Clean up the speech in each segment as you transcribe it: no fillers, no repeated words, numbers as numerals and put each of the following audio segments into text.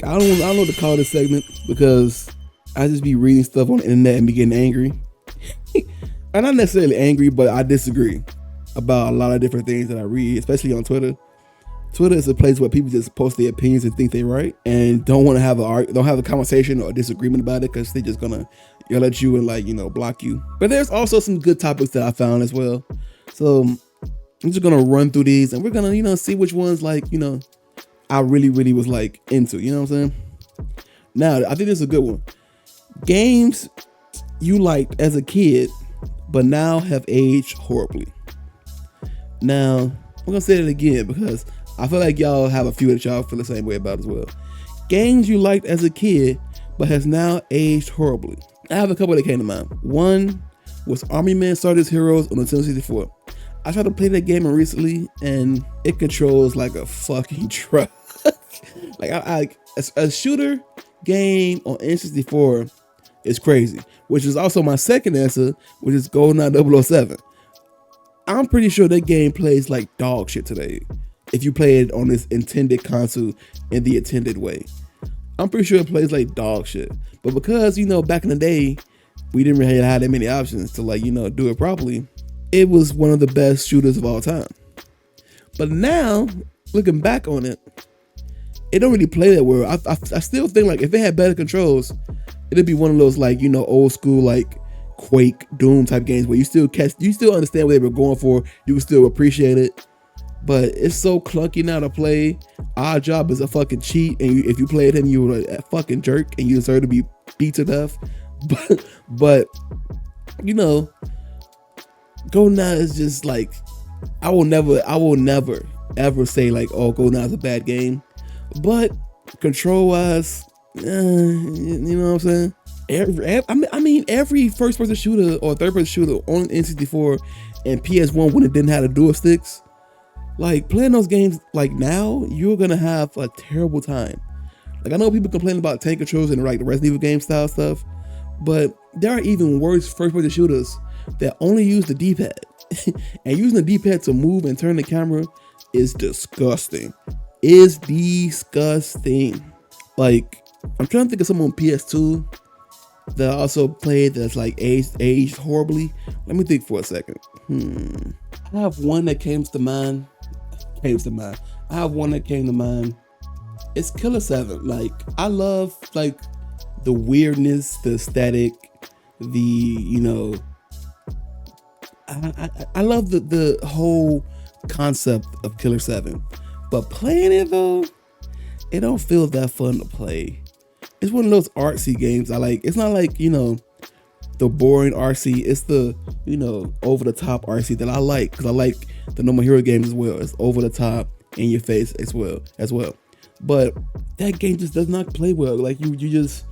I don't know what to call this segment because I just be reading stuff on the internet and be getting angry. I'm not necessarily angry, but I disagree about a lot of different things that I read, especially on Twitter. Twitter is a place where people just post their opinions and think they're right and don't want to have a conversation or disagreement about it because they're just gonna yell at you and block you. But there's also some good topics that I found as well. So I'm just gonna run through these and we're gonna see which ones I really was into. You know what I'm saying? Now I think this is a good one. Games you liked as a kid but now have aged horribly. Now I'm gonna say it again because I feel like y'all have a few that y'all feel the same way about as well. Games you liked as a kid, but has now aged horribly. I have a couple that came to mind. One was Army Man Stardust Heroes on the Nintendo 64. I tried to play that game recently, and it controls like a fucking truck. A shooter game on N64 is crazy, which is also my second answer, which is GoldenEye 007. I'm pretty sure that game plays like dog shit today if you play it on this intended console in the intended way. I'm pretty sure it plays like dog shit. But because, back in the day, we didn't really have that many options to do it properly, it was one of the best shooters of all time. But now, looking back on it, it don't really play that well. I still think if it had better controls, it'd be one of those old school Quake, Doom type games where you still understand what they were going for, you can still appreciate it. But it's so clunky now to play. Our Job is a fucking cheat, and if you played him, you were a fucking jerk, and you deserve to be beat to death. But GoldenEye is just I will never ever say GoldenEye is a bad game. But control wise, you know what I'm saying? Every first person shooter or third person shooter on N64 and PS1 when it didn't have the dual sticks. Playing those games now, you're gonna have a terrible time. I know people complain about tank controls and the Resident Evil game style stuff, but there are even worse first-person shooters that only use the D-pad. And using the D-pad to move and turn the camera is disgusting. I'm trying to think of some on PS2 that I also played that's aged horribly. Let me think for a second. I have one that came to mind. I have one that came to mind. It's Killer 7. I love the weirdness, the aesthetic, I love the whole concept of Killer 7. But playing it though, it don't feel that fun to play. It's one of those artsy games I like. It's not the boring RC. It's the over the top RC that I like because I like the normal hero games as well. It's over the top, in your face as well. But that game just does not play well. You just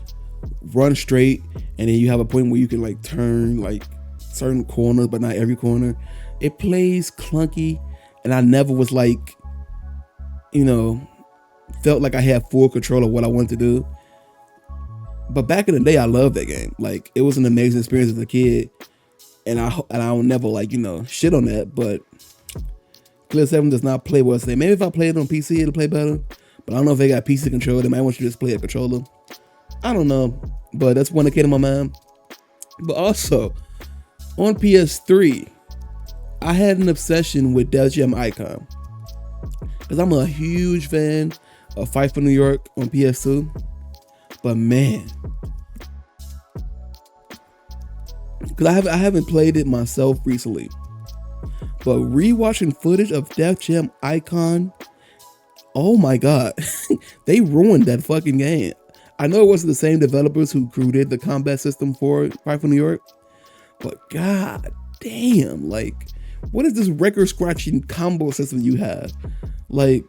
run straight, and then you have a point where you can turn certain corners, but not every corner. It plays clunky, and I never was felt like I had full control of what I wanted to do. But back in the day, I loved that game. It was an amazing experience as a kid, and I'll never shit on that. But Killer 7 does not play well today. Maybe if I play it on PC, it'll play better. But I don't know if they got PC control. They might want you to just play a controller. I don't know. But that's one that came to my mind. But also, on PS3, I had an obsession with Def Jam Icon. Because I'm a huge fan of Fight for New York on PS2. But man, because I haven't played it myself recently, but rewatching footage of Def Jam Icon, oh my god, they ruined that fucking game. I know it wasn't the same developers who created the combat system for Fight for New York, but god damn, what is this record scratching combo system you have? What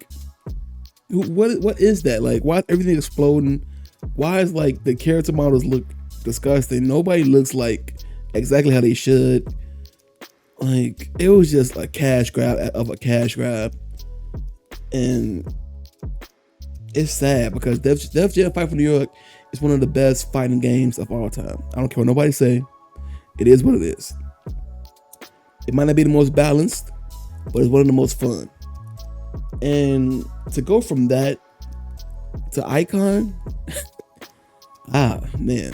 is that? Why is everything exploding? Why is the character models look disgusting? Nobody looks exactly how they should. It was just a cash grab of a cash grab. And it's sad because Def Jam Fight for New York is one of the best fighting games of all time. I don't care what nobody say. It is what it is. It might not be the most balanced, but it's one of the most fun. And to go from that to Icon. Ah, man.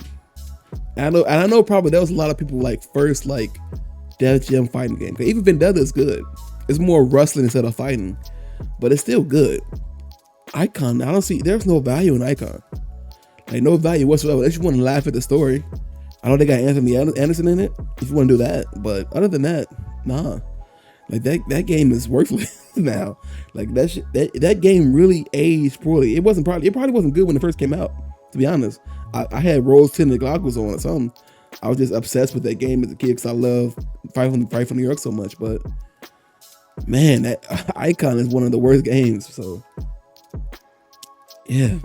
I know probably there was a lot of people like first like Def Jam fighting game. Even Vendetta is good. It's more wrestling instead of fighting, but it's still good. Icon, I don't see. There's no value in Icon. Like no value whatsoever. Unless you want to laugh at the story. I know they got Anthony Anderson in it. If you want to do that, but other than that, nah. Like that game is worthless now. Like that game really aged poorly. It probably wasn't good when it first came out. To be honest, I had rose tinted goggles on or something. I was just obsessed with that game as a kid because I love Fight for New York so much. But man, that Icon is one of the worst games. So yeah,